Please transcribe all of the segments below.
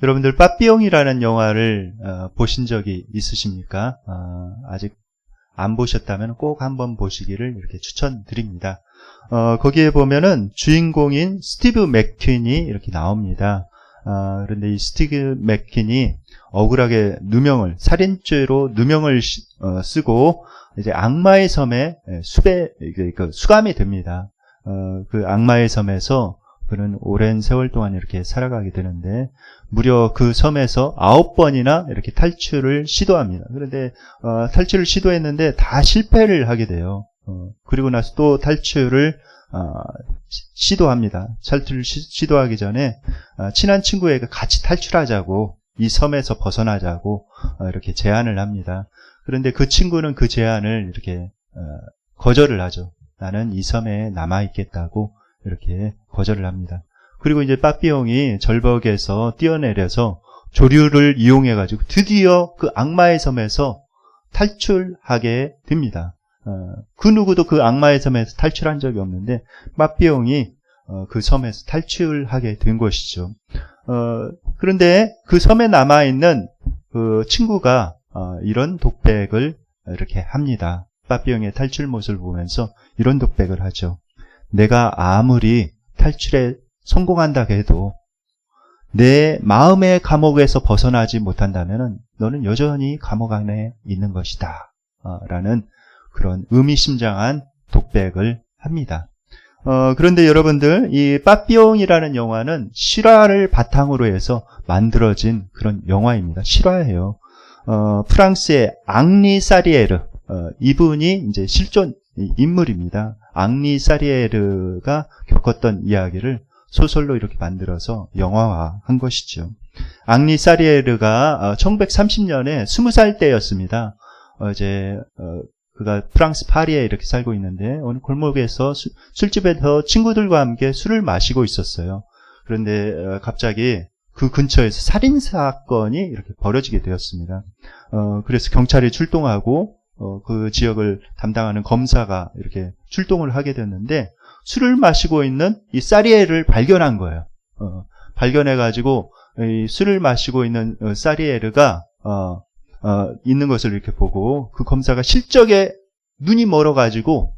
여러분들 빠삐용이라는 영화를 보신 적이 있으십니까? 아직 안 보셨다면 꼭 한번 보시기를 이렇게 추천드립니다. 거기에 보면은 주인공인 스티브 맥퀸이 이렇게 나옵니다. 그런데 이 스티브 맥퀸이 억울하게 누명을, 살인죄로 누명을 쓰고 이제 악마의 섬에 수감이 됩니다. 그 악마의 섬에서 그는 오랜 세월 동안 이렇게 살아가게 되는데 무려 그 섬에서 9번이나 이렇게 탈출을 시도합니다. 그런데 탈출을 시도했는데 다 실패를 하게 돼요. 그리고 나서 또 탈출을 시도합니다. 탈출을 시도하기 전에 친한 친구에게 같이 탈출하자고, 이 섬에서 벗어나자고 이렇게 제안을 합니다. 그런데 그 친구는 그 제안을 이렇게 거절을 하죠. 나는 이 섬에 남아있겠다고 이렇게 거절을 합니다. 그리고 이제 빠삐용이 절벽에서 뛰어내려서 조류를 이용해가지고 드디어 그 악마의 섬에서 탈출하게 됩니다. 그 누구도 그 악마의 섬에서 탈출한 적이 없는데 빠삐용이 그 섬에서 탈출하게 된 것이죠. 그런데 그 섬에 남아있는 그 친구가 이런 독백을 이렇게 합니다. 빠삐용의 탈출 모습을 보면서 이런 독백을 하죠. 내가 아무리 탈출에 성공한다 해도 내 마음의 감옥에서 벗어나지 못한다면 너는 여전히 감옥 안에 있는 것이다. 라는 그런 의미심장한 독백을 합니다. 그런데 여러분들, 이 빠삐용이라는 영화는 실화를 바탕으로 해서 만들어진 그런 영화입니다. 실화예요. 프랑스의 앙리 사리에르, 이분이 이제 실존 인물입니다. 앙리 사리에르가 겪었던 이야기를 소설로 이렇게 만들어서 영화화한 것이죠. 앙리 사리에르가 1930년에 20살 때였습니다. 그가 프랑스 파리에 이렇게 살고 있는데 어느 골목에서 술집에서 친구들과 함께 술을 마시고 있었어요. 그런데 갑자기 그 근처에서 살인사건이 이렇게 벌어지게 되었습니다. 그래서 경찰이 출동하고 그 지역을 담당하는 검사가 이렇게 출동을 하게 됐는데 술을 마시고 있는 이 사리에르를 발견한 거예요. 발견해가지고 이 술을 마시고 있는 사리에르가 있는 것을 이렇게 보고 그 검사가 실적에 눈이 멀어가지고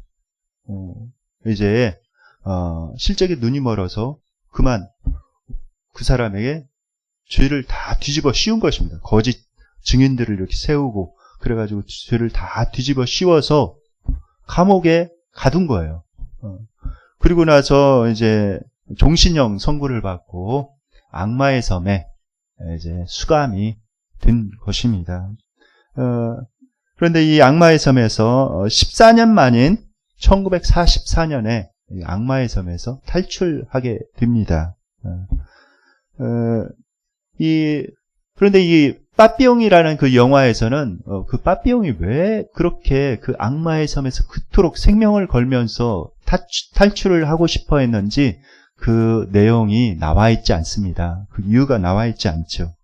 실적에 눈이 멀어서 그만 그 사람에게 죄를 다 뒤집어 씌운 것입니다. 거짓 증인들을 이렇게 세우고 그래가지고 죄를 다 뒤집어 씌워서 감옥에 가둔 거예요. 그리고 나서 이제 종신형 선고를 받고 악마의 섬에 이제 수감이 된 것입니다. 그런데 이 악마의 섬에서 14년 만인 1944년에 악마의 섬에서 탈출하게 됩니다. 그런데 이 빠삐용이라는 그 영화에서는 그 빠삐용이 왜 그렇게 그 악마의 섬에서 그토록 생명을 걸면서 탈출을 하고 싶어 했는지 그 내용이 나와 있지 않습니다. 그 이유가 나와 있지 않죠.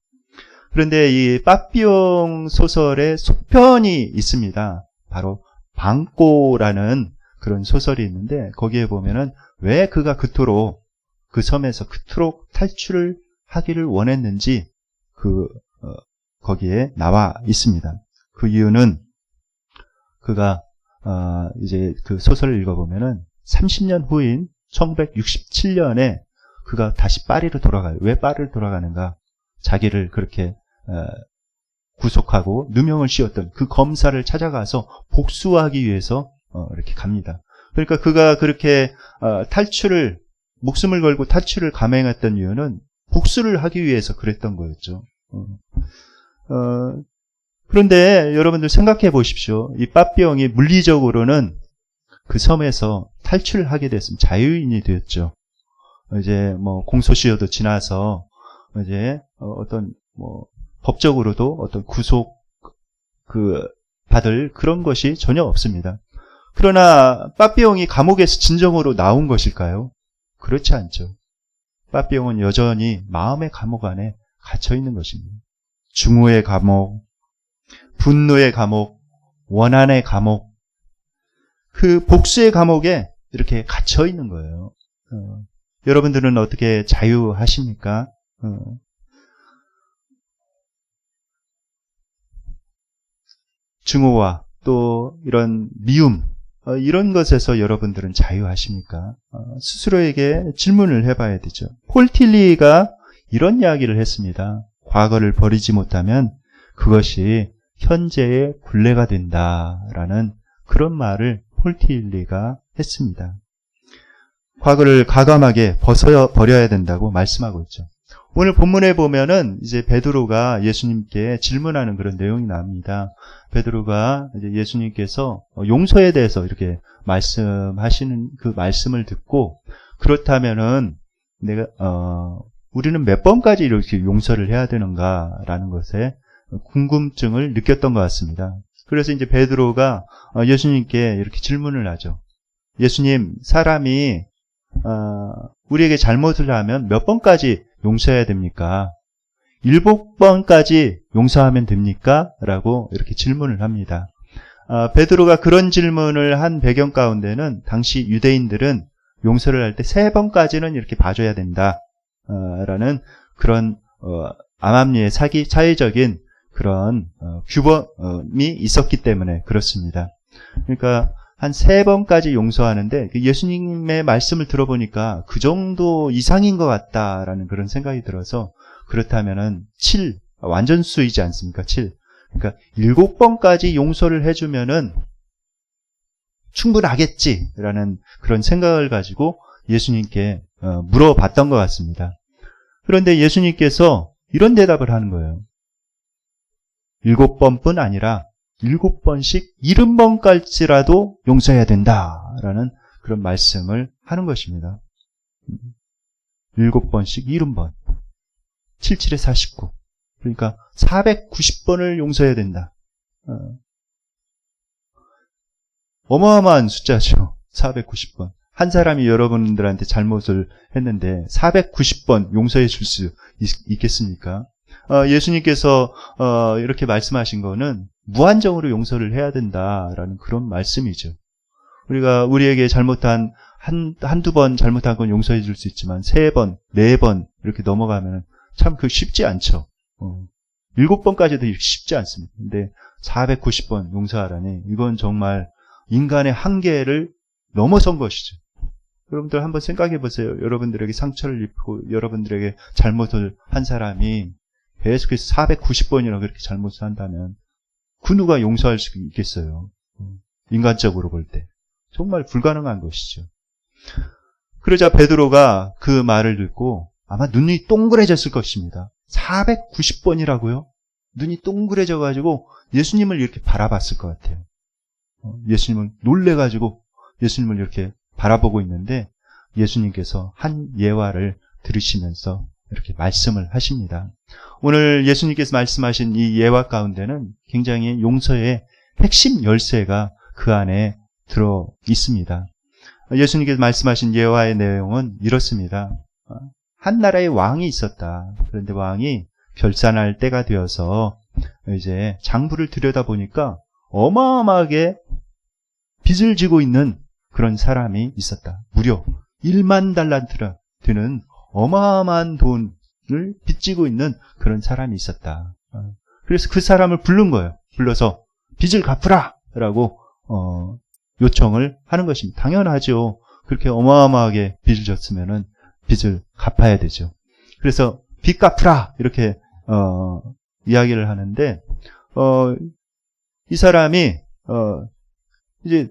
그런데 이 빠삐용 소설의 속편이 있습니다. 바로 방꼬라는 그런 소설이 있는데 거기에 보면은 왜 그가 그토록 그 섬에서 그토록 탈출을 하기를 원했는지 거기에 나와 있습니다. 그 이유는 그가 이제 그 소설을 읽어보면은 30년 후인 1967년에 그가 다시 파리로 돌아가요. 왜 파리로 돌아가는가? 자기를 그렇게 구속하고 누명을 씌웠던 그 검사를 찾아가서 복수하기 위해서 이렇게 갑니다. 그러니까 그가 그렇게 목숨을 걸고 탈출을 감행했던 이유는 복수를 하기 위해서 그랬던 거였죠. 그런데 여러분들 생각해 보십시오. 이 빠삐용이 물리적으로는 그 섬에서 탈출하게 됐으면 자유인이 되었죠. 이제 뭐 공소시효도 지나서 이제 어떤 뭐 법적으로도 어떤 구속 받을 그런 것이 전혀 없습니다. 그러나 빠삐용이 감옥에서 진정으로 나온 것일까요? 그렇지 않죠. 빠삐용은 여전히 마음의 감옥 안에 갇혀 있는 것입니다. 증오의 감옥, 분노의 감옥, 원한의 감옥, 그 복수의 감옥에 이렇게 갇혀 있는 거예요. 여러분들은 어떻게 자유하십니까? 증오와 또 이런 미움, 이런 것에서 여러분들은 자유하십니까? 스스로에게 질문을 해봐야 되죠. 폴 틸리가 이런 이야기를 했습니다. 과거를 버리지 못하면 그것이 현재의 굴레가 된다라는 그런 말을 폴 틸리가 했습니다. 과거를 과감하게 버려야 된다고 말씀하고 있죠. 오늘 본문에 보면은 이제 베드로가 예수님께 질문하는 그런 내용이 나옵니다. 베드로가 이제 예수님께서 용서에 대해서 이렇게 말씀하시는 그 말씀을 듣고, 그렇다면은 우리는 몇 번까지 이렇게 용서를 해야 되는가라는 것에 궁금증을 느꼈던 것 같습니다. 그래서 이제 베드로가 예수님께 이렇게 질문을 하죠. 예수님, 사람이 우리에게 잘못을 하면 몇 번까지 용서해야 됩니까? 7번까지 용서하면 됩니까? 라고 이렇게 질문을 합니다. 베드로가 그런 질문을 한 배경 가운데는 당시 유대인들은 용서를 할 때 3번까지는 이렇게 봐줘야 된다 라는 그런 암암리의 사회적인 그런 규범이 있었기 때문에 그렇습니다. 그러니까 한 3번까지 용서하는데 예수님의 말씀을 들어보니까 그 정도 이상인 것 같다라는 그런 생각이 들어서, 그렇다면은 7, 완전수이지 않습니까? 7. 그러니까 7번까지 용서를 해주면은 충분하겠지라는 그런 생각을 가지고 예수님께 물어봤던 것 같습니다. 그런데 예수님께서 이런 대답을 하는 거예요. 7번뿐 아니라 7번씩 70번까지라도 용서해야 된다라는 그런 말씀을 하는 것입니다. 7번씩 70번. 77에 49. 그러니까 490번을 용서해야 된다. 어마어마한 숫자죠. 490번. 한 사람이 여러분들한테 잘못을 했는데 490번 용서해 줄 수 있겠습니까? 예수님께서 이렇게 말씀하신 거는 무한정으로 용서를 해야 된다라는 그런 말씀이죠. 우리가 우리에게 잘못한 한두 번 잘못한 건 용서해 줄 수 있지만 3번, 4번 이렇게 넘어가면 참 그 쉽지 않죠. 7번까지도 쉽지 않습니다. 근데 490번 용서하라니 이건 정말 인간의 한계를 넘어선 것이죠. 여러분들 한번 생각해 보세요. 여러분들에게 상처를 입고 여러분들에게 잘못을 한 사람이 계속해서 490번이나 그렇게 잘못을 한다면 그 누가 용서할 수 있겠어요? 인간적으로 볼 때. 정말 불가능한 것이죠. 그러자 베드로가 그 말을 듣고 아마 눈이 동그래졌을 것입니다. 490번이라고요? 눈이 동그래져가지고 예수님을 이렇게 바라봤을 것 같아요. 예수님을 놀래가지고 예수님을 이렇게 바라보고 있는데 예수님께서 한 예화를 들으시면서 이렇게 말씀을 하십니다. 오늘 예수님께서 말씀하신 이 예화 가운데는 굉장히 용서의 핵심 열쇠가 그 안에 들어 있습니다. 예수님께서 말씀하신 예화의 내용은 이렇습니다. 한 나라의 왕이 있었다. 그런데 왕이 결산할 때가 되어서 이제 장부를 들여다보니까 어마어마하게 빚을 지고 있는 그런 사람이 있었다. 무려 1만 달란트나 되는 어마어마한 돈을 빚지고 있는 그런 사람이 있었다. 그래서 그 사람을 부른 거예요. 불러서 빚을 갚으라! 라고 요청을 하는 것입니다. 당연하죠. 그렇게 어마어마하게 빚을 졌으면은 빚을 갚아야 되죠. 그래서 빚 갚으라! 이렇게 이야기를 하는데 이 사람이 이제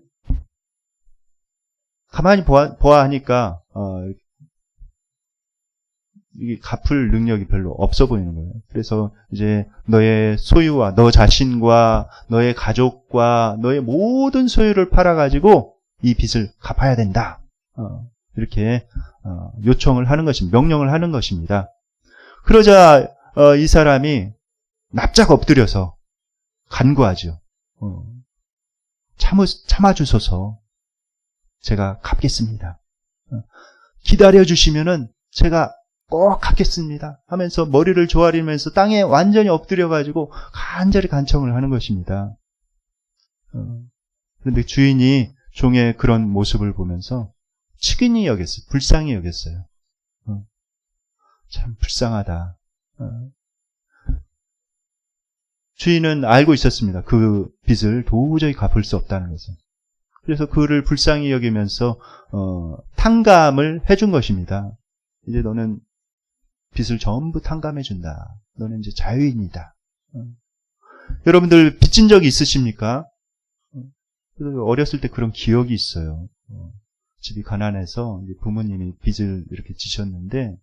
가만히 보아하니까 이게 갚을 능력이 별로 없어 보이는 거예요. 그래서 이제 너의 소유와 너 자신과 너의 가족과 너의 모든 소유를 팔아가지고 이 빚을 갚아야 된다. 이렇게 요청을 하는 것입니다. 명령을 하는 것입니다. 그러자 이 사람이 납작 엎드려서 간구하죠. 참아주소서. 제가 갚겠습니다. 기다려주시면은 제가 꼭 갚겠습니다. 하면서 머리를 조아리면서 땅에 완전히 엎드려가지고 간절히 간청을 하는 것입니다. 그런데 주인이 종의 그런 모습을 보면서 측은히 여겼어요. 불쌍히 여겼어요. 참 불쌍하다. 주인은 알고 있었습니다. 그 빚을 도저히 갚을 수 없다는 것을. 그래서 그를 불쌍히 여기면서 탕감을 해준 것입니다. 이제 너는 빚을 전부 탕감해준다. 너는 이제 자유인이다. 여러분들 빚진 적이 있으십니까? 어렸을 때 그런 기억이 있어요. 집이 가난해서 부모님이 빚을 이렇게 지셨는데,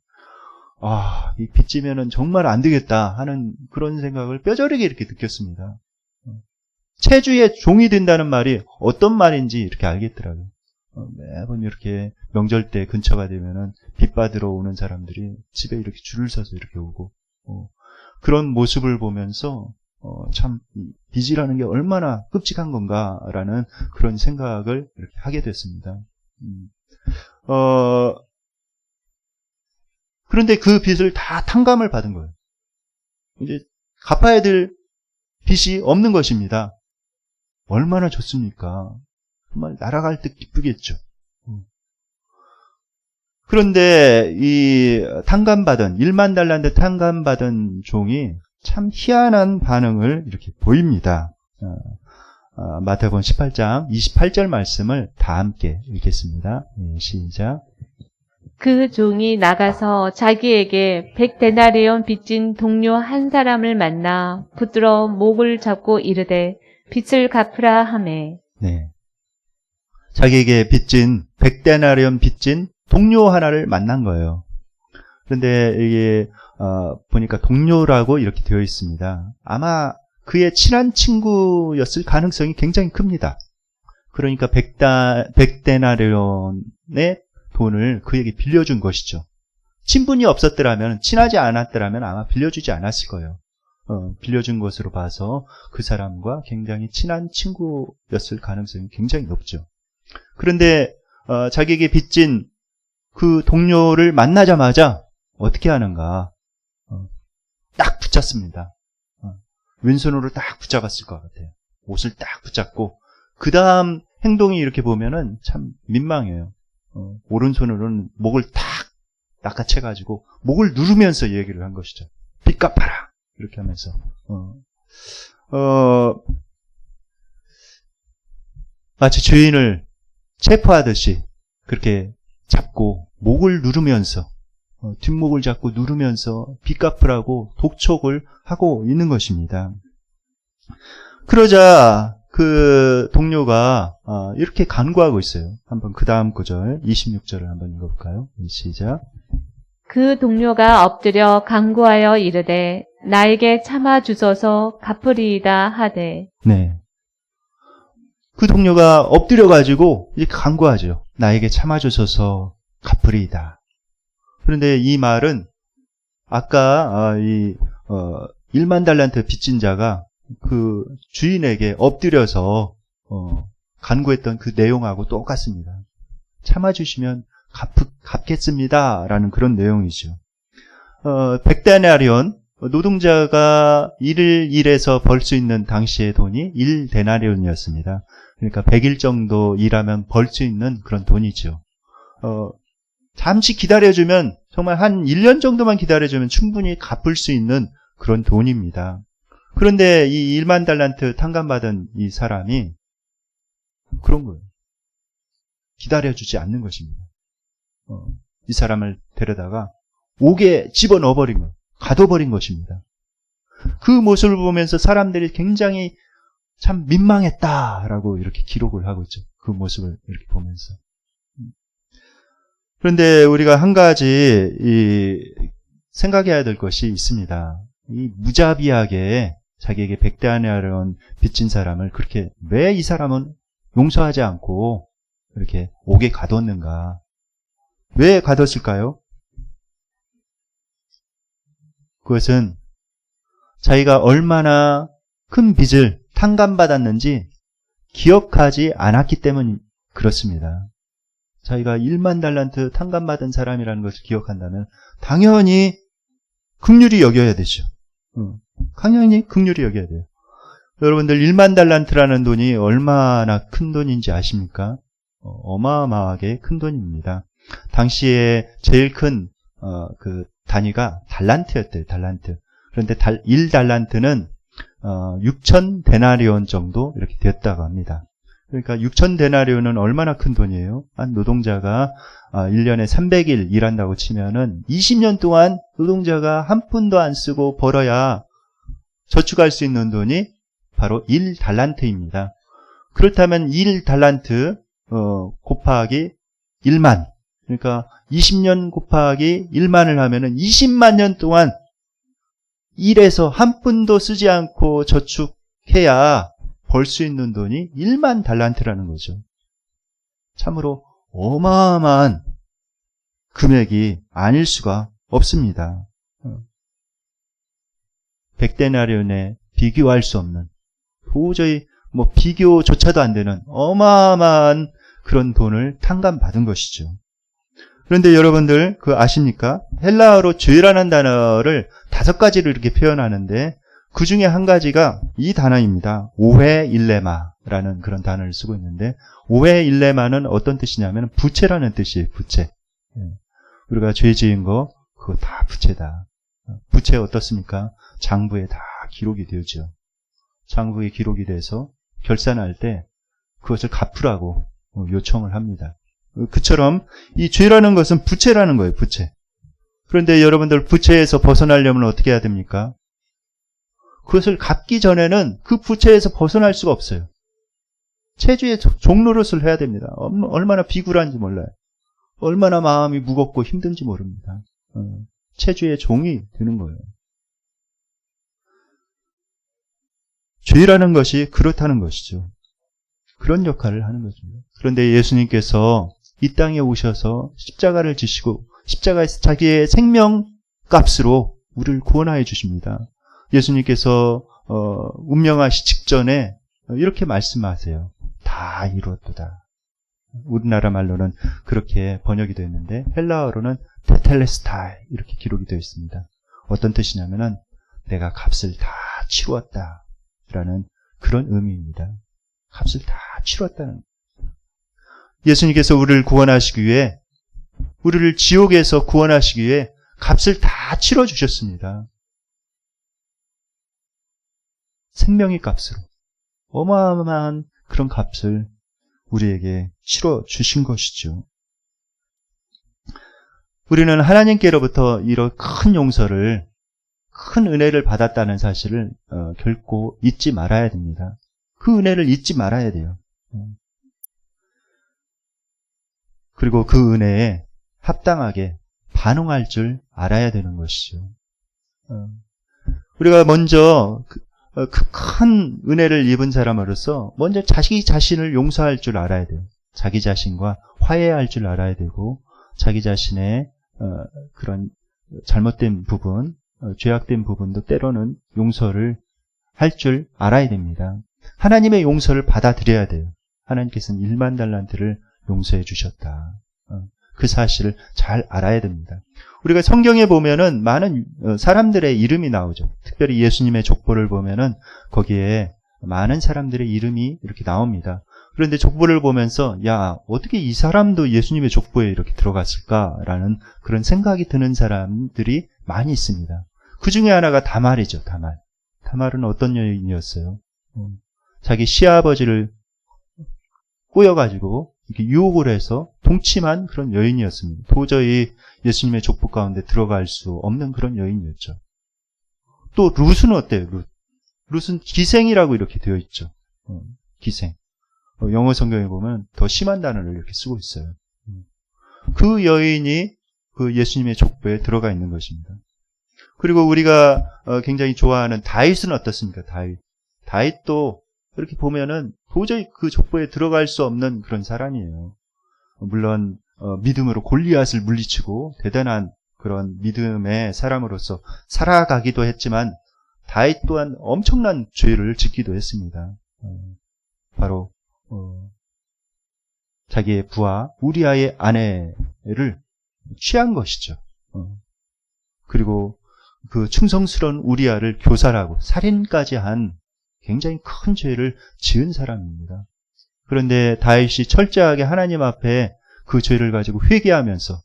이 빚지면은 정말 안 되겠다 하는 그런 생각을 뼈저리게 이렇게 느꼈습니다. 체주의 종이 된다는 말이 어떤 말인지 이렇게 알겠더라고요. 매번 이렇게 명절 때 근처가 되면은 빚 받으러 오는 사람들이 집에 이렇게 줄을 서서 이렇게 오고, 그런 모습을 보면서 참 빚이라는 게 얼마나 끔찍한 건가라는 그런 생각을 이렇게 하게 됐습니다. 그런데 그 빚을 다 탕감을 받은 거예요. 이제 갚아야 될 빚이 없는 것입니다. 얼마나 좋습니까? 정말 날아갈 듯 기쁘겠죠. 그런데 이 탕감받은 1만 달란트 탕감받은 종이 참 희한한 반응을 이렇게 보입니다. 마태복음 18장 28절 말씀을 다 함께 읽겠습니다. 시작. 그 종이 나가서 자기에게 100데나리온 빚진 동료 한 사람을 만나 붙들어 목을 잡고 이르되 빚을 갚으라 하매. 네. 자기에게 빚진 100데나리온 빚진 동료 하나를 만난 거예요. 그런데 이게 보니까 동료라고 이렇게 되어 있습니다. 아마 그의 친한 친구였을 가능성이 굉장히 큽니다. 그러니까 100데나리온의 돈을 그에게 빌려준 것이죠. 친분이 없었더라면, 친하지 않았더라면 아마 빌려주지 않았을 거예요. 빌려준 것으로 봐서 그 사람과 굉장히 친한 친구였을 가능성이 굉장히 높죠. 그런데 자기에게 빚진 그 동료를 만나자마자 어떻게 하는가? 딱 붙잡습니다. 왼손으로 딱 붙잡았을 것 같아요. 옷을 딱 붙잡고 그 다음 행동이 이렇게 보면은 참 민망해요. 오른손으로는 목을 탁 낚아채가지고 목을 누르면서 얘기를 한 것이죠. 빚 갚아라! 이렇게 하면서. 마치 주인을 체포하듯이 그렇게 잡고 목을 누르면서, 뒷목을 잡고 누르면서 빚 갚으라고 독촉을 하고 있는 것입니다. 그러자 그 동료가 이렇게 간구하고 있어요. 한번 그 다음 구절 26절을 한번 읽어볼까요? 시작. 그 동료가 엎드려 간구하여 이르되 나에게 참아 주소서 갚으리이다 하되. 네. 그 동료가 엎드려가지고 이렇게 간구하죠. 나에게 참아 주소서 갚으리이다. 그런데 이 말은 아까 1만 달란트 빚진 자가 그 주인에게 엎드려서 간구했던 그 내용하고 똑같습니다. 참아주시면 갚겠습니다 라는 그런 내용이죠. 100데나리온, 노동자가 일해서 벌 수 있는 당시의 돈이 1데나리온이었습니다. 그러니까 100일 정도 일하면 벌 수 있는 그런 돈이죠. 잠시 기다려주면, 정말 한 1년 정도만 기다려주면 충분히 갚을 수 있는 그런 돈입니다. 그런데 이 1만 달란트 탕감받은 이 사람이 그런 거예요. 기다려주지 않는 것입니다. 이 사람을 데려다가 옥에 집어넣어버린 거예요. 가둬버린 것입니다. 그 모습을 보면서 사람들이 굉장히 참 민망했다라고 이렇게 기록을 하고 있죠. 그 모습을 이렇게 보면서. 그런데 우리가 한 가지 생각해야 될 것이 있습니다. 이 무자비하게 자기에게 100데나리온 빚진 사람을 그렇게 왜 이 사람은 용서하지 않고 이렇게 옥에 가뒀는가? 왜 가뒀을까요? 그것은 자기가 얼마나 큰 빚을 탕감받았는지 기억하지 않았기 때문에 그렇습니다. 자기가 1만 달란트 탕감받은 사람이라는 것을 기억한다면 당연히 긍휼히 여겨야 되죠. 당연히 긍휼히 여겨야 돼요. 여러분들 1만 달란트라는 돈이 얼마나 큰 돈인지 아십니까? 어마어마하게 큰 돈입니다. 당시에 제일 큰 그 단위가 달란트였대요. 달란트. 그런데 1달란트는 6천 데나리온 정도 이렇게 되었다고 합니다. 그러니까 6천 데나리온은 얼마나 큰 돈이에요? 한 노동자가 1년에 300일 일한다고 치면은 20년 동안 노동자가 한 푼도 안 쓰고 벌어야 저축할 수 있는 돈이 바로 1달란트입니다. 그렇다면 1달란트 곱하기 1만, 그러니까 20년 곱하기 1만을 하면은 20만 년 동안 일해서 한 푼도 쓰지 않고 저축해야 벌 수 있는 돈이 1만 달란트라는 거죠. 참으로 어마어마한 금액이 아닐 수가 없습니다. 100데나리온에 비교할 수 없는, 도저히 비교조차도 안 되는 어마어마한 그런 돈을 탕감받은 것이죠. 그런데 여러분들 아십니까? 헬라어로 죄라는 단어를 5가지로 이렇게 표현하는데 그 중에 한 가지가 이 단어입니다. 오헤 일레마라는 그런 단어를 쓰고 있는데, 오헤 일레마는 어떤 뜻이냐면 부채라는 뜻이에요. 부채. 우리가 죄 지은 거 그거 다 부채다. 부채 어떻습니까? 장부에 다 기록이 되죠. 장부에 기록이 돼서 결산할 때 그것을 갚으라고 요청을 합니다. 그처럼 이 죄라는 것은 부채라는 거예요. 부채. 그런데 여러분들 부채에서 벗어나려면 어떻게 해야 됩니까? 그것을 갚기 전에는 그 부채에서 벗어날 수가 없어요. 체주의 종노릇을 해야 됩니다. 얼마나 비굴한지 몰라요. 얼마나 마음이 무겁고 힘든지 모릅니다. 체주의 종이 되는 거예요. 죄라는 것이 그렇다는 것이죠. 그런 역할을 하는 것입니다. 그런데 예수님께서 이 땅에 오셔서 십자가를 지시고 십자가에서 자기의 생명값으로 우리를 구원하여 주십니다. 예수님께서 운명하시 직전에 이렇게 말씀하세요. 다 이루었도다. 우리나라 말로는 그렇게 번역이 되어 있는데 헬라어로는 테텔레스타이 이렇게 기록이 되어 있습니다. 어떤 뜻이냐면은 내가 값을 다 치루었다 라는 그런 의미입니다. 값을 다 치루었다는. 예수님께서 우리를 구원하시기 위해, 우리를 지옥에서 구원하시기 위해 값을 다 치러 주셨습니다. 생명의 값으로 어마어마한 그런 값을 우리에게 치러 주신 것이죠. 우리는 하나님께로부터 이런 큰 용서를, 큰 은혜를 받았다는 사실을 결코 잊지 말아야 됩니다. 그 은혜를 잊지 말아야 돼요. 그리고 그 은혜에 합당하게 반응할 줄 알아야 되는 것이죠. 우리가 먼저 그 큰 은혜를 입은 사람으로서 먼저 자기 자신을 용서할 줄 알아야 돼요. 자기 자신과 화해할 줄 알아야 되고, 자기 자신의 그런 잘못된 부분, 죄악된 부분도 때로는 용서를 할 줄 알아야 됩니다. 하나님의 용서를 받아들여야 돼요. 하나님께서는 1만 달란트를 용서해 주셨다. 그 사실을 잘 알아야 됩니다. 우리가 성경에 보면은 많은 사람들의 이름이 나오죠. 특별히 예수님의 족보를 보면은 거기에 많은 사람들의 이름이 이렇게 나옵니다. 그런데 족보를 보면서 야, 어떻게 이 사람도 예수님의 족보에 이렇게 들어갔을까라는 그런 생각이 드는 사람들이 많이 있습니다. 그 중에 하나가 다말이죠. 다말. 다말은 어떤 여인이었어요? 자기 시아버지를 꼬여가지고 이렇게 유혹을 해서 동침한 그런 여인이었습니다. 도저히 예수님의 족보 가운데 들어갈 수 없는 그런 여인이었죠. 또 룻은 어때요? 룻은 기생이라고 이렇게 되어 있죠. 기생. 영어 성경에 보면 더 심한 단어를 이렇게 쓰고 있어요. 그 여인이 그 예수님의 족보에 들어가 있는 것입니다. 그리고 우리가 굉장히 좋아하는 다윗은 어떻습니까? 다윗도 이렇게 보면은 도저히 그 족보에 들어갈 수 없는 그런 사람이에요. 물론 믿음으로 골리앗을 물리치고 대단한 그런 믿음의 사람으로서 살아가기도 했지만 다윗 또한 엄청난 죄를 짓기도 했습니다. 바로 자기의 부하 우리아의 아내를 취한 것이죠. 그리고 그 충성스러운 우리아를 교살하고 살인까지 한 굉장히 큰 죄를 지은 사람입니다. 그런데 다윗이 철저하게 하나님 앞에 그 죄를 가지고 회개하면서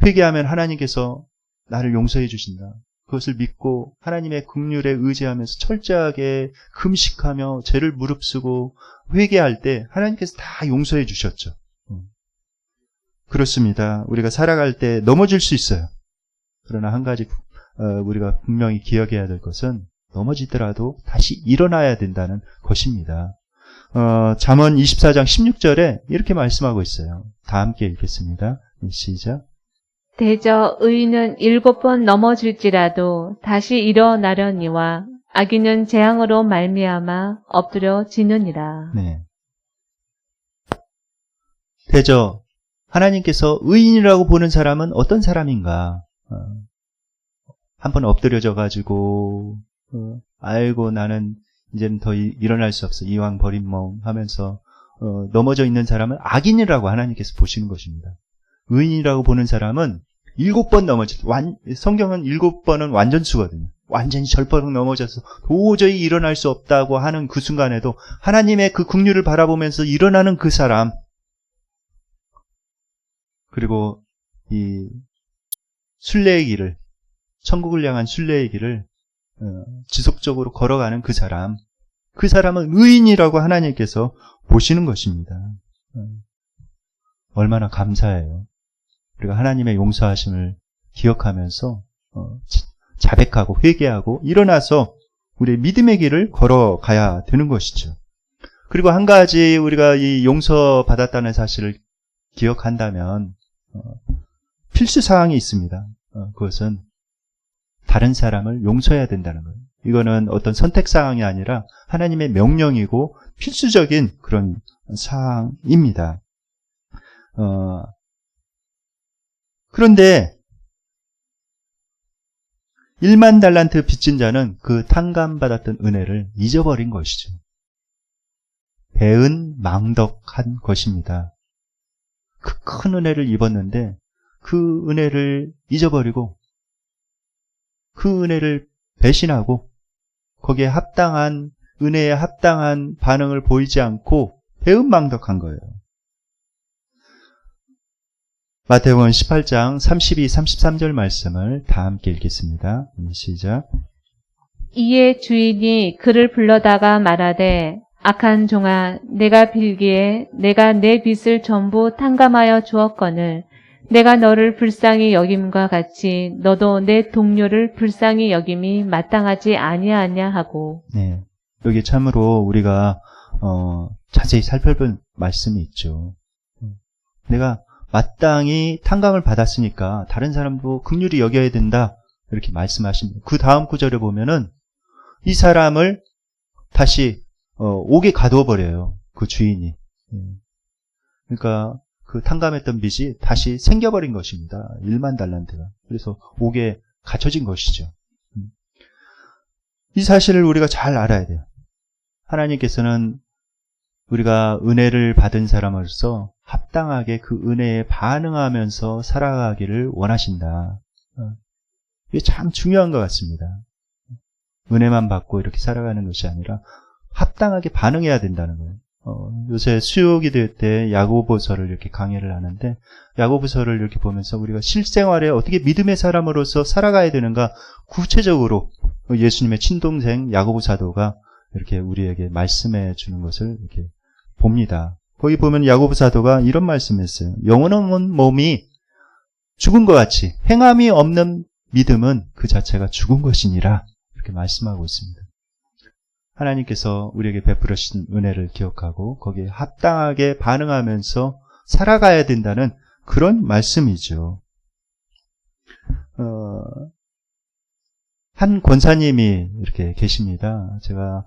회개하면 하나님께서 나를 용서해 주신다. 그것을 믿고 하나님의 긍휼에 의지하면서 철저하게 금식하며 죄를 무릅쓰고 회개할 때 하나님께서 다 용서해 주셨죠. 그렇습니다. 우리가 살아갈 때 넘어질 수 있어요. 그러나 한 가지 우리가 분명히 기억해야 될 것은 넘어지더라도 다시 일어나야 된다는 것입니다. 잠언 24장 16절에 이렇게 말씀하고 있어요. 다 함께 읽겠습니다. 시작. 대저 의인은 7번 넘어질지라도 다시 일어나려니와 악인은 재앙으로 말미암아 엎드려지느니라. 네. 대저 하나님께서 의인이라고 보는 사람은 어떤 사람인가? 한번 엎드려져 가지고 아이고 나는 이제는 더 일어날 수 없어 이왕 버린 몸 하면서 넘어져 있는 사람은 악인이라고 하나님께서 보시는 것입니다. 의인이라고 보는 사람은 7번 성경은 7번은 완전수거든요. 완전히 절버럭 넘어져서 도저히 일어날 수 없다고 하는 그 순간에도 하나님의 그 긍휼을 바라보면서 일어나는 그 사람, 그리고 이 순례의 길을, 천국을 향한 순례의 길을 지속적으로 걸어가는 그 사람은 의인이라고 하나님께서 보시는 것입니다. 얼마나 감사해요. 우리가 하나님의 용서하심을 기억하면서 자백하고 회개하고 일어나서 우리의 믿음의 길을 걸어가야 되는 것이죠. 그리고 한 가지 우리가 이 용서받았다는 사실을 기억한다면 필수 사항이 있습니다. 그것은 다른 사람을 용서해야 된다는 거예요. 이거는 어떤 선택 사항이 아니라 하나님의 명령이고 필수적인 그런 사항입니다. 그런데 1만 달란트 빚진 자는 그 탕감받았던 은혜를 잊어버린 것이죠. 배은 망덕한 것입니다. 그 큰 은혜를 입었는데 그 은혜를 잊어버리고 그 은혜를 배신하고 거기에 합당한 은혜에 합당한 반응을 보이지 않고 배은 망덕한 거예요. 마태복음 18장 32, 33절 말씀을 다 함께 읽겠습니다. 시작. 이에 주인이 그를 불러다가 말하되 악한 종아 내가 빌기에 내가 내 빚을 전부 탕감하여 주었거늘 내가 너를 불쌍히 여김과 같이 너도 내 동료를 불쌍히 여김이 마땅하지 아니하냐 하고. 네, 여기 참으로 우리가 자세히 살펴볼 말씀이 있죠. 내가 마땅히 탕감을 받았으니까 다른 사람도 긍휼히 여겨야 된다 이렇게 말씀하십니다. 그 다음 구절에 보면은 이 사람을 다시 옥에 가두어 버려요. 그 주인이. 그러니까 그 탕감했던 빚이 다시 생겨버린 것입니다. 1만 달란트가. 그래서 옥에 갇혀진 것이죠. 이 사실을 우리가 잘 알아야 돼요. 하나님께서는 우리가 은혜를 받은 사람으로서 합당하게 그 은혜에 반응하면서 살아가기를 원하신다. 이게 참 중요한 것 같습니다. 은혜만 받고 이렇게 살아가는 것이 아니라 합당하게 반응해야 된다는 거예요. 요새 수요기도 때 야고보서를 이렇게 강의를 하는데 야고보서를 이렇게 보면서 우리가 실생활에 어떻게 믿음의 사람으로서 살아가야 되는가 구체적으로 예수님의 친동생 야고보 사도가 이렇게 우리에게 말씀해 주는 것을 이렇게 봅니다. 거기 보면 야고보 사도가 이런 말씀했어요. 영혼 없는 몸이 죽은 것 같이 행함이 없는 믿음은 그 자체가 죽은 것이니라 이렇게 말씀하고 있습니다. 하나님께서 우리에게 베풀으신 은혜를 기억하고 거기에 합당하게 반응하면서 살아가야 된다는 그런 말씀이죠. 한 권사님이 이렇게 계십니다. 제가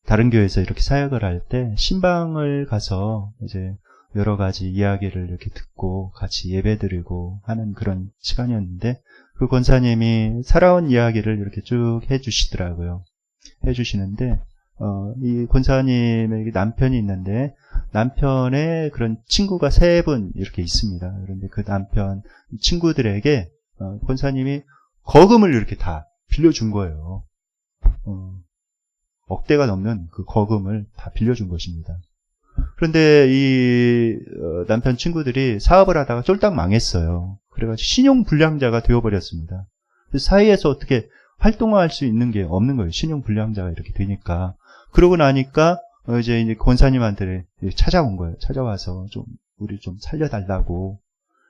다른 교회에서 이렇게 사역을 할 때 신방을 가서 이제 여러 가지 이야기를 이렇게 듣고 같이 예배드리고 하는 그런 시간이었는데 그 권사님이 살아온 이야기를 이렇게 쭉 해주시더라고요. 해주시는데 이 권사님에게 남편이 있는데 남편의 그런 친구가 3분 이렇게 있습니다. 그런데 그 남편 친구들에게 권사님이 거금을 이렇게 다 빌려준 거예요. 억대가 넘는 그 거금을 다 빌려준 것입니다. 그런데 이 남편 친구들이 사업을 하다가 쫄딱 망했어요. 그래가지고 신용불량자가 되어버렸습니다. 그 사이에서 어떻게 활동할 수 있는 게 없는 거예요. 신용불량자가 이렇게 되니까. 그러고 나니까 이제 권사님한테 찾아온 거예요. 찾아와서 좀 우리 좀 살려달라고.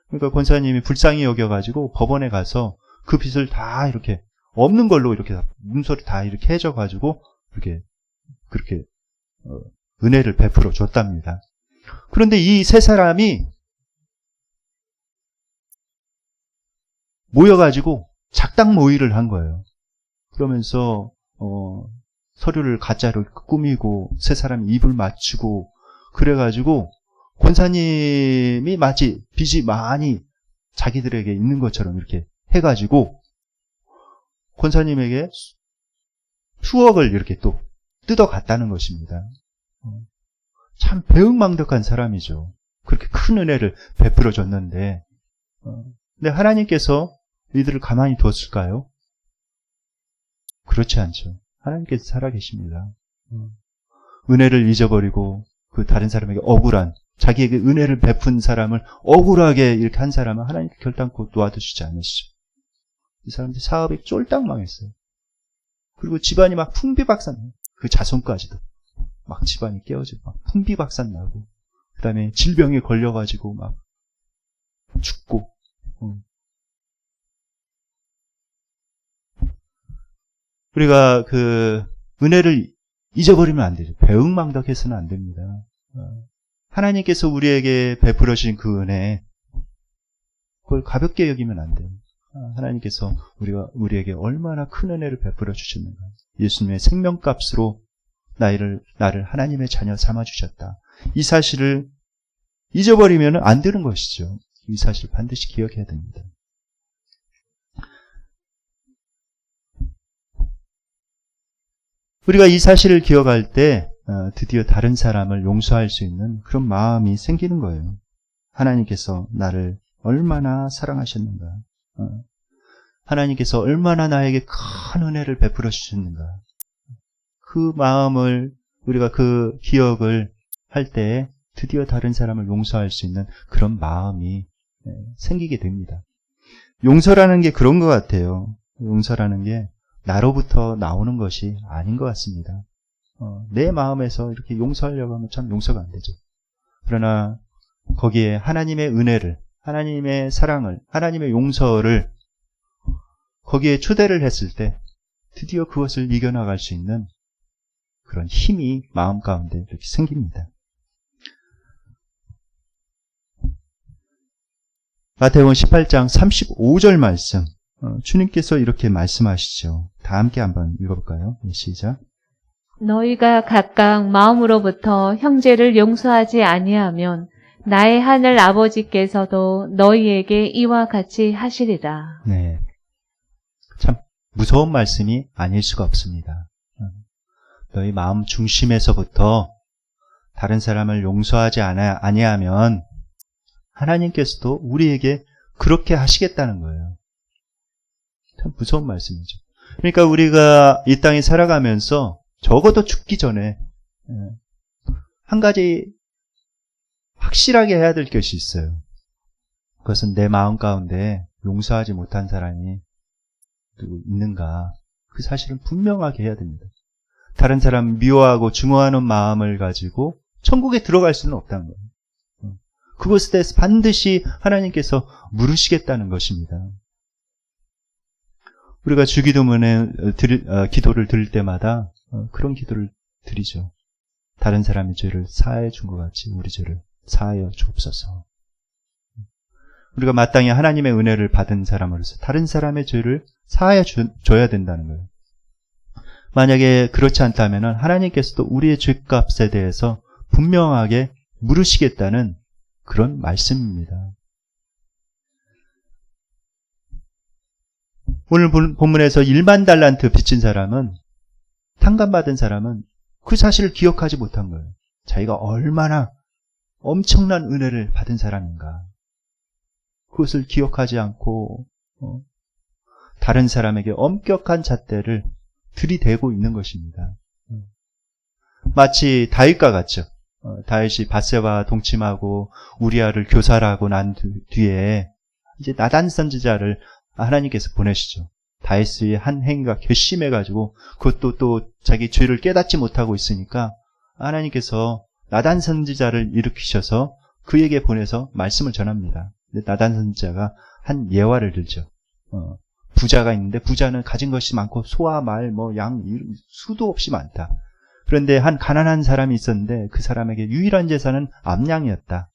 그러니까 권사님이 불쌍히 여겨가지고 법원에 가서 그 빚을 다 이렇게 없는 걸로 이렇게 문서를 다 이렇게 해줘가지고 이렇게 그렇게 은혜를 베풀어 줬답니다. 그런데 이 세 사람이 모여가지고 작당 모의를 한 거예요. 그러면서 서류를 가짜로 꾸미고 세 사람이 입을 맞추고 그래가지고 권사님이 마치 빚이 많이 자기들에게 있는 것처럼 이렇게 해가지고 권사님에게 수억을 이렇게 또 뜯어갔다는 것입니다. 참 배은망덕한 사람이죠. 그렇게 큰 은혜를 베풀어 줬는데 근데 하나님께서 이들을 가만히 두었을까요? 그렇지 않죠. 하나님께서 살아계십니다. 은혜를 잊어버리고 그 다른 사람에게 억울한 자기에게 은혜를 베푼 사람을 억울하게 이렇게 한 사람은 하나님께 결단코 놓아두시지 않으시죠. 이 사람들 사업이 쫄딱 망했어요. 그리고 집안이 막 풍비박산, 그 자손까지도 막 집안이 깨어지고 막 풍비박산 나고 그 다음에 질병에 걸려가지고 막 죽고 우리가 그 은혜를 잊어버리면 안 되죠. 배은망덕해서는 안 됩니다. 하나님께서 우리에게 베풀어 주신 그 은혜 그걸 가볍게 여기면 안 돼요. 하나님께서 우리에게 얼마나 큰 은혜를 베풀어 주셨는가. 예수님의 생명값으로 나를 하나님의 자녀 삼아 주셨다. 이 사실을 잊어버리면 안 되는 것이죠. 이 사실 반드시 기억해야 됩니다. 우리가 이 사실을 기억할 때 드디어 다른 사람을 용서할 수 있는 그런 마음이 생기는 거예요. 하나님께서 나를 얼마나 사랑하셨는가. 하나님께서 얼마나 나에게 큰 은혜를 베풀어 주셨는가. 그 마음을 우리가 그 기억을 할 때 드디어 다른 사람을 용서할 수 있는 그런 마음이 생기게 됩니다. 용서라는 게 그런 것 같아요. 용서라는 게 나로부터 나오는 것이 아닌 것 같습니다. 내 마음에서 이렇게 용서하려고 하면 참 용서가 안 되죠. 그러나 거기에 하나님의 은혜를, 하나님의 사랑을, 하나님의 용서를 거기에 초대를 했을 때 드디어 그것을 이겨나갈 수 있는 그런 힘이 마음 가운데 이렇게 생깁니다. 마태복음 18장 35절 말씀, 주님께서 이렇게 말씀하시죠. 다 함께 한번 읽어볼까요? 시작. 너희가 각각 마음으로부터 형제를 용서하지 아니하면 나의 하늘 아버지께서도 너희에게 이와 같이 하시리라. 네, 참 무서운 말씀이 아닐 수가 없습니다. 너희 마음 중심에서부터 다른 사람을 용서하지 아니하면 하나님께서도 우리에게 그렇게 하시겠다는 거예요. 참 무서운 말씀이죠. 그러니까 우리가 이 땅에 살아가면서 적어도 죽기 전에 한 가지 확실하게 해야 될 것이 있어요. 그것은 내 마음 가운데 용서하지 못한 사람이 누구 있는가. 그 사실은 분명하게 해야 됩니다. 다른 사람 미워하고 증오하는 마음을 가지고 천국에 들어갈 수는 없다는 거예요. 그것에 대해서 반드시 하나님께서 물으시겠다는 것입니다. 우리가 주기도문에 기도를 드릴 때마다 그런 기도를 드리죠. 다른 사람의 죄를 사하여 준 것 같이 우리 죄를 사하여 주옵소서. 우리가 마땅히 하나님의 은혜를 받은 사람으로서 다른 사람의 죄를 사하여 줘야 된다는 거예요. 만약에 그렇지 않다면 하나님께서도 우리의 죄값에 대해서 분명하게 물으시겠다는 그런 말씀입니다. 오늘 본문에서 1만 달란트 빚진 사람은, 탕감받은 사람은 그 사실을 기억하지 못한 거예요. 자기가 얼마나 엄청난 은혜를 받은 사람인가. 그것을 기억하지 않고 다른 사람에게 엄격한 잣대를 들이대고 있는 것입니다. 마치 다윗과 같죠. 다윗이 밧세바와 동침하고 우리아를 교살하고 난 뒤에 이제 나단 선지자를 하나님께서 보내시죠. 다윗의 한 행위가 괘씸해가지고 그것도 또 자기 죄를 깨닫지 못하고 있으니까 하나님께서 나단 선지자를 일으키셔서 그에게 보내서 말씀을 전합니다. 근데 나단 선지자가 한 예화를 들죠. 부자가 있는데 부자는 가진 것이 많고 소와 말, 양 수도 없이 많다. 그런데 한 가난한 사람이 있었는데 그 사람에게 유일한 재산은 암양이었다.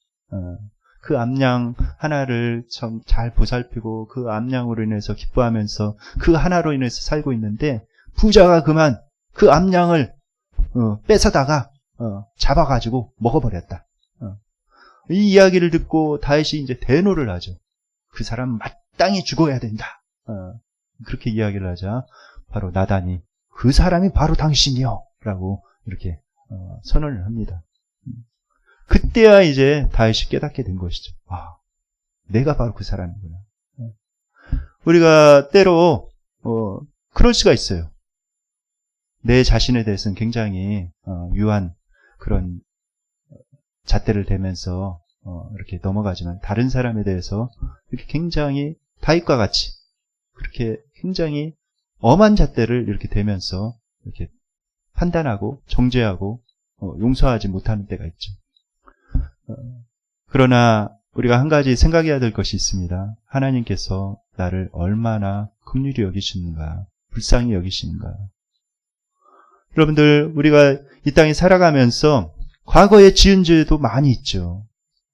그 암양 하나를 참 잘 보살피고 그 암양으로 인해서 기뻐하면서 그 하나로 인해서 살고 있는데 부자가 그만 그 암양을 뺏어다가 잡아가지고 먹어버렸다. 이 이야기를 듣고 다윗이 이제 대노를 하죠. 그 사람 마땅히 죽어야 된다. 그렇게 이야기를 하자 바로 나단이 그 사람이 바로 당신이요 라고 이렇게 선언을 합니다. 그때야 이제 다윗이 깨닫게 된 것이죠. 아, 내가 바로 그 사람이구나. 우리가 때로 그럴 수가 있어요. 내 자신에 대해서는 굉장히 유한 그런 잣대를 대면서 이렇게 넘어가지만 다른 사람에 대해서 이렇게 굉장히 다윗과 같이 그렇게 굉장히 엄한 잣대를 이렇게 대면서 이렇게 판단하고 정죄하고 용서하지 못하는 때가 있죠. 그러나 우리가 한 가지 생각해야 될 것이 있습니다. 하나님께서 나를 얼마나 긍휼히 여기시는가, 불쌍히 여기시는가. 여러분들, 우리가 이 땅에 살아가면서 과거에 지은 죄도 많이 있죠.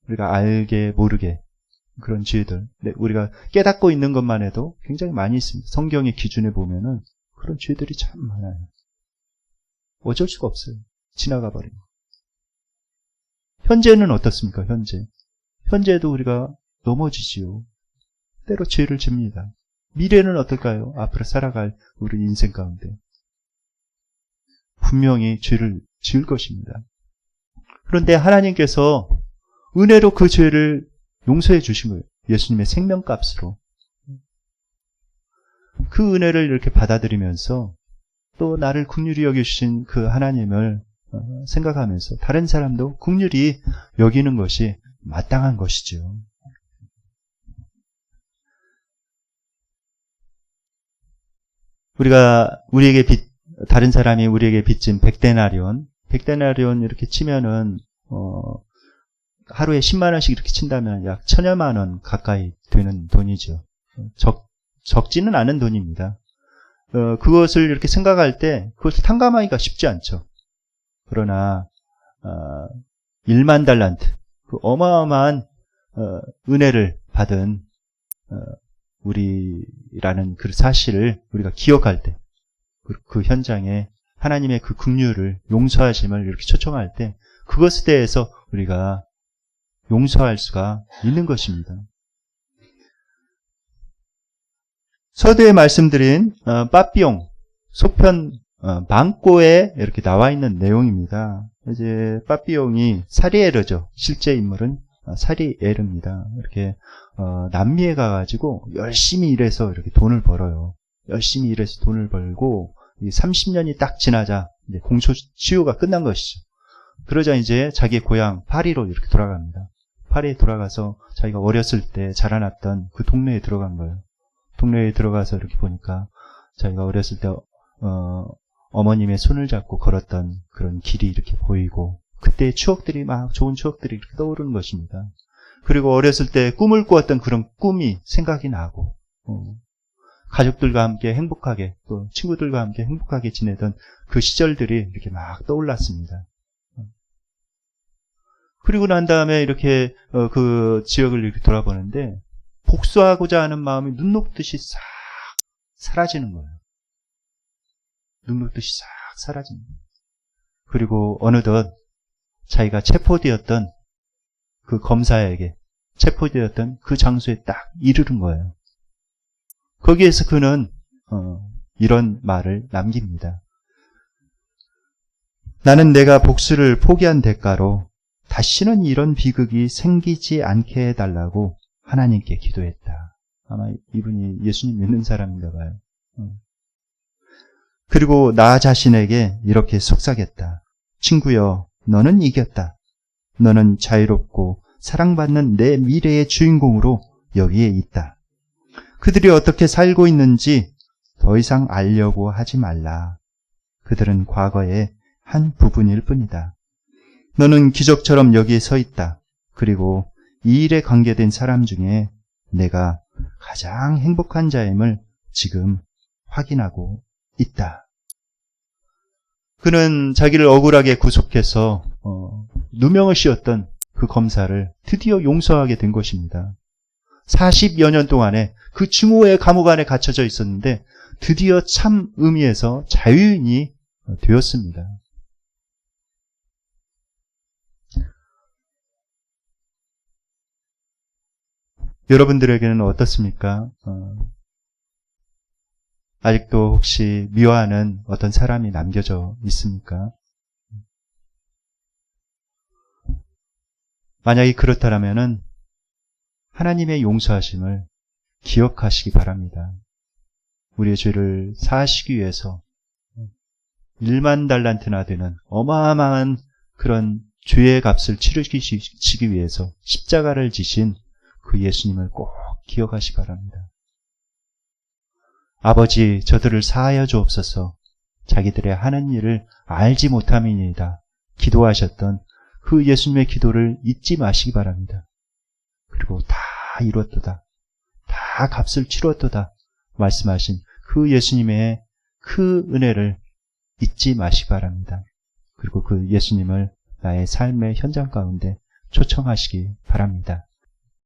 우리가 알게 모르게 그런 죄들. 우리가 깨닫고 있는 것만 해도 굉장히 많이 있습니다. 성경의 기준에 보면은 그런 죄들이 참 많아요. 어쩔 수가 없어요. 지나가 버리고. 현재는 어떻습니까? 현재도 우리가 넘어지지요. 때로 죄를 집니다. 미래는 어떨까요? 앞으로 살아갈 우리 인생 가운데 분명히 죄를 지을 것입니다. 그런데 하나님께서 은혜로 그 죄를 용서해 주신 거예요. 예수님의 생명값으로. 그 은혜를 이렇게 받아들이면서 또 나를 긍휼히 여기신 그 하나님을 생각하면서 다른 사람도 긍휼히 여기는 것이 마땅한 것이죠. 다른 사람이 우리에게 빚진 100데나리온 이렇게 치면은 하루에 10만 원씩 이렇게 친다면 약 1000여만 원 가까이 되는 돈이죠. 적지는 않은 돈입니다. 그것을 이렇게 생각할 때 그것을 탕감하기가 쉽지 않죠. 그러나 1만 달란트, 그 어마어마한 은혜를 받은 우리라는 그 사실을 우리가 기억할 때, 그 현장에 하나님의 그 긍휼을 용서하심을 이렇게 초청할 때 그것에 대해서 우리가 용서할 수가 있는 것입니다. 서두에 말씀드린 빠삐용 소편 망고에 이렇게 나와 있는 내용입니다. 이제 빠삐용이 사리에르죠. 실제 인물은 사리에르입니다. 이렇게 남미에 가가지고 열심히 일해서 이렇게 돈을 벌어요. 열심히 일해서 돈을 벌고 30년이 딱 지나자 이제 공소시효가 끝난 것이죠. 그러자 이제 자기의 고향 파리로 이렇게 돌아갑니다. 파리에 돌아가서 자기가 어렸을 때 자라났던 그 동네에 들어간 거예요. 동네에 들어가서 이렇게 보니까 자기가 어렸을 때 어머님의 손을 잡고 걸었던 그런 길이 이렇게 보이고 그때의 추억들이 막 좋은 추억들이 이렇게 떠오르는 것입니다. 그리고 어렸을 때 꿈을 꾸었던 그런 꿈이 생각이 나고 가족들과 함께 행복하게 또 친구들과 함께 행복하게 지내던 그 시절들이 이렇게 막 떠올랐습니다. 그리고 난 다음에 이렇게 그 지역을 이렇게 돌아보는데 복수하고자 하는 마음이 눈 녹듯이 싹 사라지는 거예요. 눈 녹듯이 싹 사라지는 거예요. 그리고 어느덧 자기가 체포되었던 그 검사에게 체포되었던 그 장소에 딱 이르는 거예요. 거기에서 그는 이런 말을 남깁니다. 나는 내가 복수를 포기한 대가로 다시는 이런 비극이 생기지 않게 해달라고 하나님께 기도했다. 아마 이분이 예수님 믿는 사람인가 봐요. 그리고 나 자신에게 이렇게 속삭였다. 친구여, 너는 이겼다. 너는 자유롭고 사랑받는 내 미래의 주인공으로 여기에 있다. 그들이 어떻게 살고 있는지 더 이상 알려고 하지 말라. 그들은 과거의 한 부분일 뿐이다. 너는 기적처럼 여기에 서 있다. 그리고 이 일에 관계된 사람 중에 내가 가장 행복한 자임을 지금 확인하고 있다. 그는 자기를 억울하게 구속해서 누명을 씌웠던 그 검사를 드디어 용서하게 된 것입니다. 40여 년 동안에 그 증오의 감옥 안에 갇혀져 있었는데 드디어 참 의미에서 자유인이 되었습니다. 여러분들에게는 어떻습니까? 아직도 혹시 미워하는 어떤 사람이 남겨져 있습니까? 만약에 그렇다면은 하나님의 용서하심을 기억하시기 바랍니다. 우리의 죄를 사하시기 위해서 1만 달란트나 되는 어마어마한 그런 죄의 값을 치르시기 위해서 십자가를 지신 그 예수님을 꼭 기억하시기 바랍니다. 아버지, 저들을 사하여 주옵소서. 자기들의 하는 일을 알지 못함이니이다. 기도하셨던 그 예수님의 기도를 잊지 마시기 바랍니다. 그리고 다 이뤘도다. 다 값을 치렀도다. 말씀하신 그 예수님의 그 은혜를 잊지 마시기 바랍니다. 그리고 그 예수님을 나의 삶의 현장 가운데 초청하시기 바랍니다.